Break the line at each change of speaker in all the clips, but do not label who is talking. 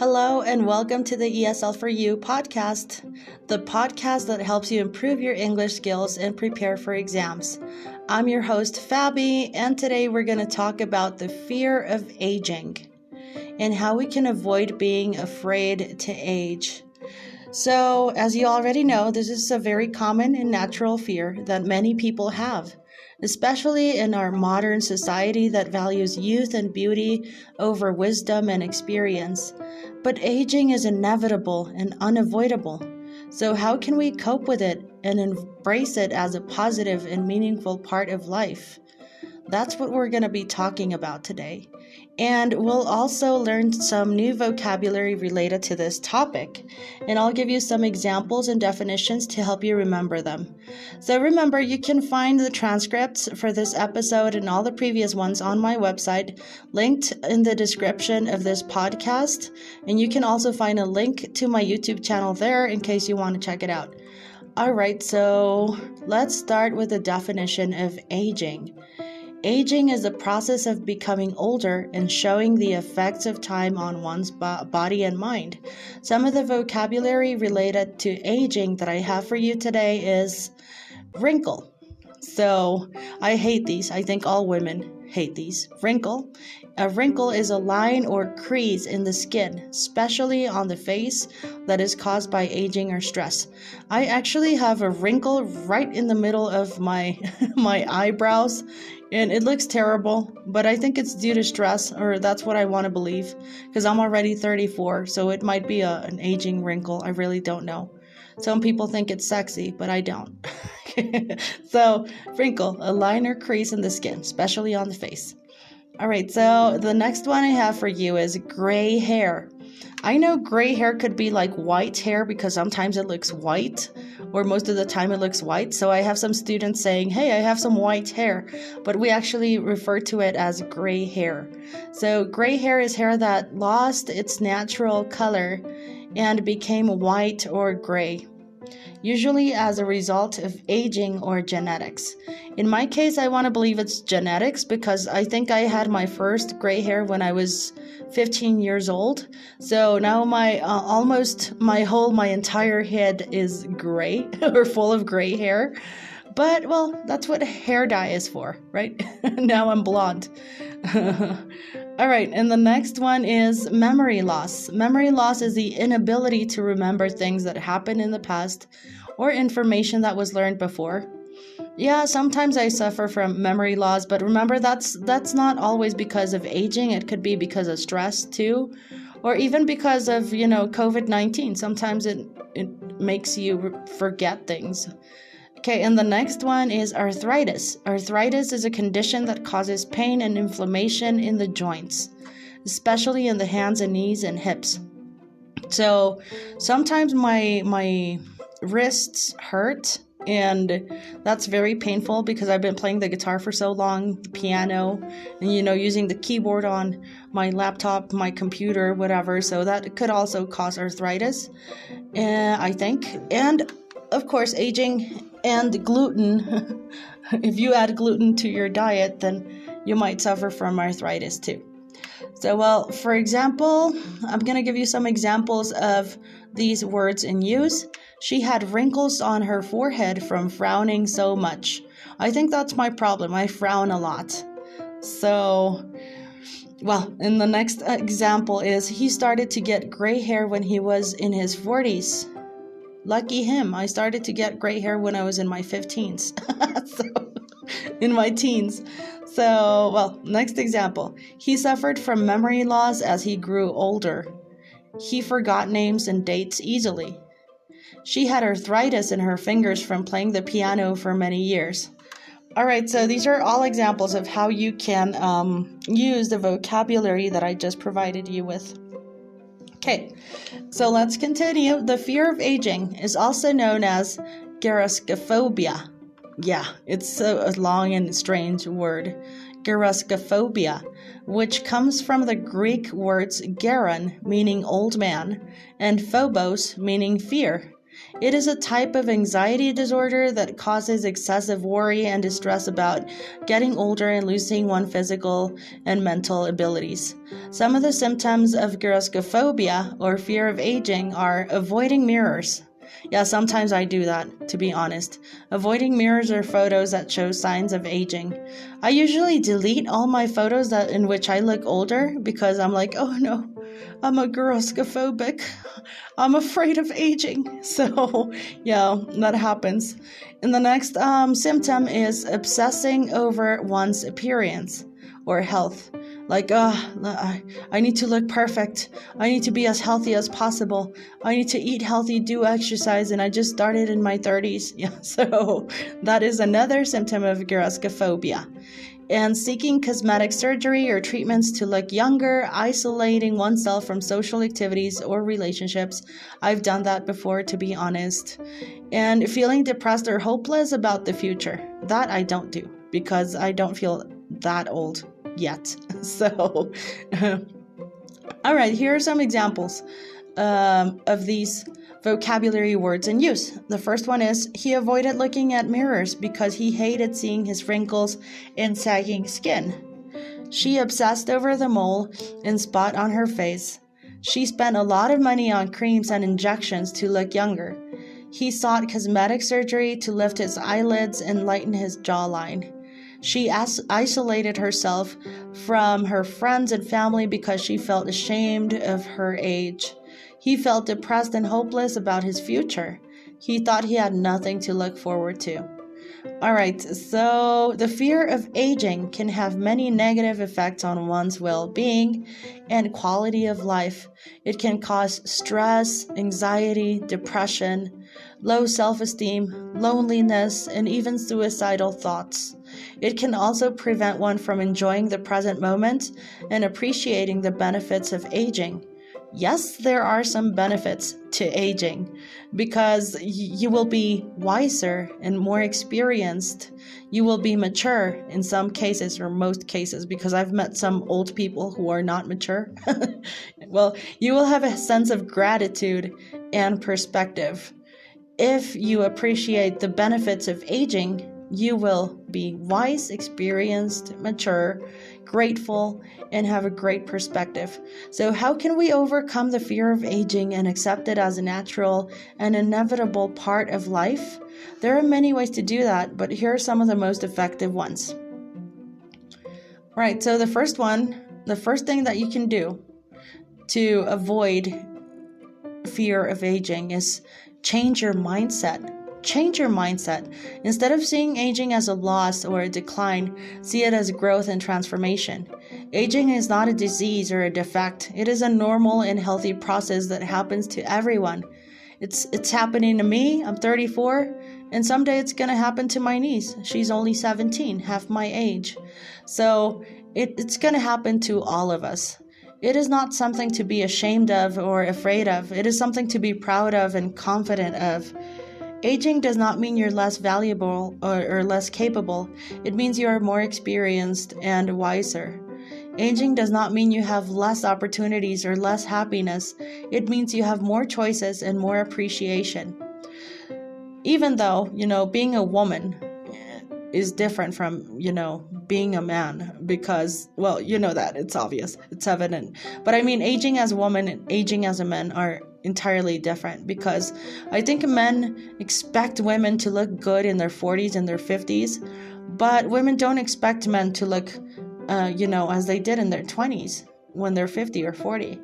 Hello and welcome to the ESL for You podcast, the podcast that helps you improve your English skills and prepare for exams. I'm your host, Faby, and today we're going to talk about the fear of aging and how we can avoid being afraid to age. So, as you already know, this is a very common and natural fear that many people have, especially in our modern society that values youth and beauty over wisdom and experience. But aging is inevitable and unavoidable. So how can we cope with it and embrace it as a positive and meaningful part of life? That's what we're going to be talking about today. And we'll also learn some new vocabulary related to this topic. And I'll give you some examples and definitions to help you remember them. So remember, you can find the transcripts for this episode and all the previous ones on my website, linked in the description of this podcast. And you can also find a link to my YouTube channel there in case you want to check it out. All right, so let's start with the definition of aging. Aging is the process of becoming older and showing the effects of time on one's body and mind. Some of the vocabulary related to aging that I have for you today is wrinkle. So I hate these. I think all women hate these. Wrinkle. A wrinkle is a line or crease in the skin, especially on the face, that is caused by aging or stress. I actually have a wrinkle right in the middle of my eyebrows. And it looks terrible, but I think it's due to stress, or that's what I want to believe, because I'm already 34, so it might be an aging wrinkle. I really don't know. Some people think it's sexy, but I don't. So, wrinkle, a line or crease in the skin, especially on the face. All right, so the next one I have for you is gray hair. I know gray hair could be like white hair because sometimes it looks white, or most of the time it looks white. So I have some students saying, hey, I have some white hair, but we actually refer to it as gray hair. So gray hair is hair that lost its natural color and became white or gray, usually as a result of aging or genetics. In my case, I want to believe it's genetics because I think I had my first gray hair when I was 15 years old. So now my entire head is gray or full of gray hair. But, well, that's what hair dye is for, right? Now I'm blonde. All right, and the next one is memory loss. Memory loss is the inability to remember things that happened in the past or information that was learned before. Yeah, sometimes I suffer from memory loss, but remember that's not always because of aging. It could be because of stress too, or even because of, COVID-19. Sometimes it makes you forget things. Okay, and the next one is arthritis. Arthritis is a condition that causes pain and inflammation in the joints, especially in the hands and knees and hips. So sometimes my wrists hurt, and that's very painful because I've been playing the guitar for so long, the piano, and using the keyboard on my laptop, my computer, whatever. So that could also cause arthritis, I think. And of course, aging and gluten. If you add gluten to your diet, then you might suffer from arthritis too. So, well, for example, I'm going to give you some examples of these words in use. She had wrinkles on her forehead from frowning so much. I think that's my problem. I frown a lot. So, well, and the next example is he started to get gray hair when he was in his 40s. Lucky him. I started to get gray hair when I was in my 15s. In my teens. So, well, next example. He suffered from memory loss as he grew older. He forgot names and dates easily. She had arthritis in her fingers from playing the piano for many years. All right, so these are all examples of how you can use the vocabulary that I just provided you with. Okay, so let's continue. The fear of aging is also known as Gerascophobia. Yeah, it's a long and strange word. Gerascophobia, which comes from the Greek words geron, meaning old man, and phobos, meaning fear. It is a type of anxiety disorder that causes excessive worry and distress about getting older and losing one's physical and mental abilities. Some of the symptoms of Gerascophobia, or fear of aging, are avoiding mirrors. Yeah, sometimes I do that, to be honest. Avoiding mirrors or photos that show signs of aging. I usually delete all my photos in which I look older because I'm like, oh no, I'm a gerascophobic. I'm afraid of aging. So, yeah, that happens. And the next symptom is obsessing over one's appearance or health. Like, I need to look perfect. I need to be as healthy as possible. I need to eat healthy, do exercise, and I just started in my 30s. Yeah, so that is another symptom of gerascophobia. And seeking cosmetic surgery or treatments to look younger, isolating oneself from social activities or relationships. I've done that before, to be honest. And feeling depressed or hopeless about the future. That I don't do because I don't feel that old yet. So, all right, here are some examples of these vocabulary words in use. The first one is, he avoided looking at mirrors because he hated seeing his wrinkles and sagging skin. She obsessed over the mole and spot on her face. She spent a lot of money on creams and injections to look younger. He sought cosmetic surgery to lift his eyelids and lighten his jawline. She isolated herself from her friends and family because she felt ashamed of her age. He felt depressed and hopeless about his future. He thought he had nothing to look forward to. All right, so the fear of aging can have many negative effects on one's well-being and quality of life. It can cause stress, anxiety, depression, low self-esteem, loneliness, and even suicidal thoughts. It can also prevent one from enjoying the present moment and appreciating the benefits of aging. Yes, there are some benefits to aging because you will be wiser and more experienced. You will be mature in some cases or most cases, because I've met some old people who are not mature. Well, you will have a sense of gratitude and perspective. If you appreciate the benefits of aging, you will be wise, experienced, mature, grateful, and have a great perspective. So how can we overcome the fear of aging and accept it as a natural and inevitable part of life? There are many ways to do that, but here are some of the most effective ones. Right, so the first thing that you can do to avoid fear of aging is change your mindset. Change your mindset. Instead of seeing aging as a loss or a decline, see it as growth and transformation. Aging is not a disease or a defect. It is a normal and healthy process that happens to everyone. It's happening to me. I'm 34, and someday it's going to happen to my niece. She's only 17, half my age. So it's going to happen to all of us. It is not something to be ashamed of or afraid of. It is something to be proud of and confident of. Aging does not mean you're less valuable or less capable. It means you are more experienced and wiser. Aging does not mean you have less opportunities or less happiness. It means you have more choices and more appreciation. Even though, being a woman is different from, being a man because, that it's obvious, it's evident. But I mean, aging as a woman and aging as a man are entirely different, because I think men expect women to look good in their 40s and their 50s, but women don't expect men to look, as they did in their 20s when they're 50 or 40.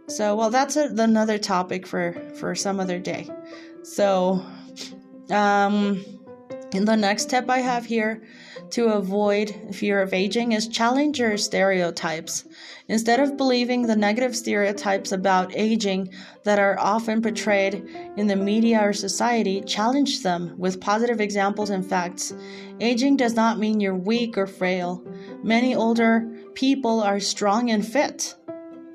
So, that's another topic for some other day. So, and the next step I have here to avoid fear of aging is challenge your stereotypes. Instead of believing the negative stereotypes about aging that are often portrayed in the media or society, challenge them with positive examples and facts. Aging does not mean you're weak or frail. Many older people are strong and fit.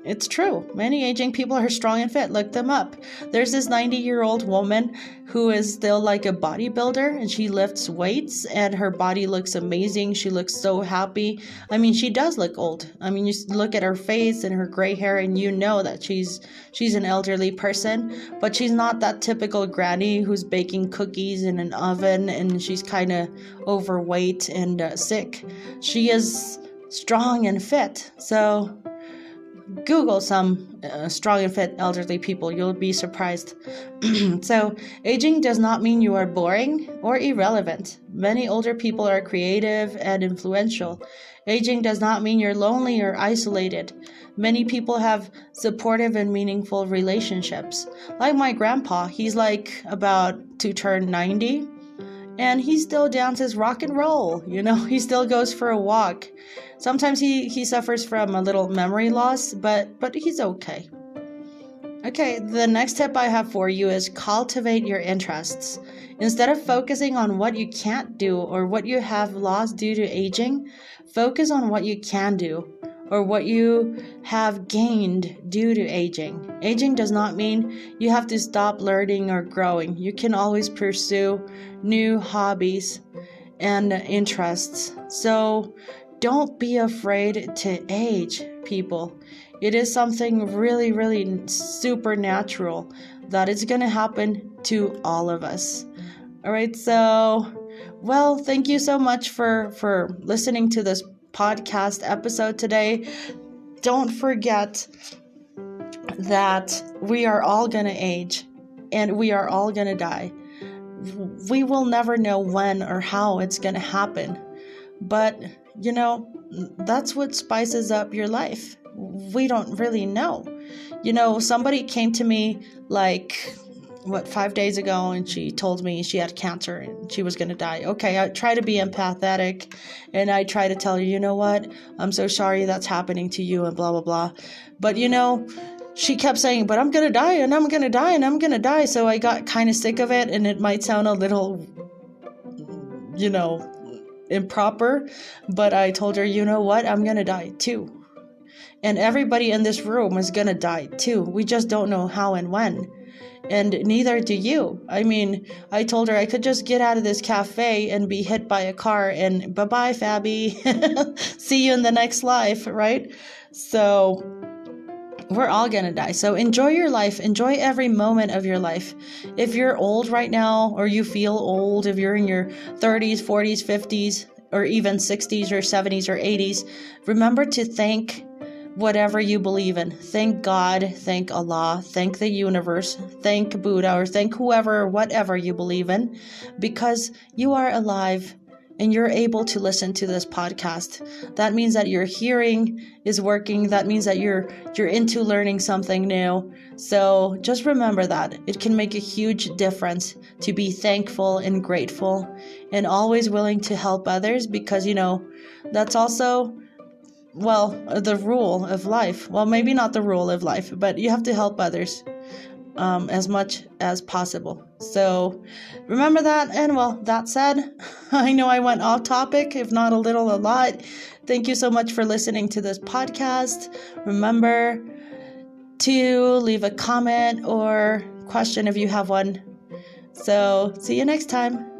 It's true. Many aging people are strong and fit. Look them up. There's this 90-year-old woman who is still like a bodybuilder, and she lifts weights and her body looks amazing. She looks so happy. I mean, she does look old. I mean, you look at her face and her gray hair and you know that she's an elderly person, but she's not that typical granny who's baking cookies in an oven and she's kind of overweight and sick. She is strong and fit. So Google some strong and fit elderly people. You'll be surprised. So, aging does not mean you are boring or irrelevant. Many older people are creative and influential. Aging does not mean you're lonely or isolated. Many people have supportive and meaningful relationships. Like my grandpa, he's like about to turn 90. And he still dances rock and roll, he still goes for a walk. Sometimes he suffers from a little memory loss, but he's okay. Okay, the next tip I have for you is cultivate your interests. Instead of focusing on what you can't do or what you have lost due to aging, focus on what you can do or what you have gained due to aging. Aging does not mean you have to stop learning or growing. You can always pursue new hobbies and interests. So don't be afraid to age, people. It is something really, really supernatural that is going to happen to all of us. All right, so, well, thank you so much for listening to this podcast episode today. Don't forget that we are all going to age and we are all going to die. We will never know when or how it's going to happen. But, that's what spices up your life. We don't really know. Somebody came to me 5 days ago and she told me she had cancer and she was going to die. Okay, I try to be empathetic and I try to tell her, you know what, I'm so sorry that's happening to you and blah, blah, blah. But, she kept saying, but I'm going to die and I'm going to die and I'm going to die. So I got kind of sick of it, and it might sound a little, improper, but I told her, you know what, I'm going to die too. And everybody in this room is going to die too. We just don't know how and when. And neither do you. I mean, I told her I could just get out of this cafe and be hit by a car and bye-bye, Faby. See you in the next life, right? So we're all going to die. So enjoy your life. Enjoy every moment of your life. If you're old right now, or you feel old, if you're in your 30s, 40s, 50s, or even 60s or 70s or 80s, remember to thank whatever you believe in. Thank God, thank Allah, thank the universe, thank Buddha, or thank whoever or whatever you believe in, because you are alive and you're able to listen to this podcast. That means that your hearing is working. That means that you're into learning something new. So just remember that. It can make a huge difference to be thankful and grateful and always willing to help others, because, that's also, the rule of life. Well, maybe not the rule of life, but you have to help others as much as possible. So remember that. And that said, I know I went off topic, if not a little, a lot. Thank you so much for listening to this podcast. Remember to leave a comment or question if you have one. So see you next time.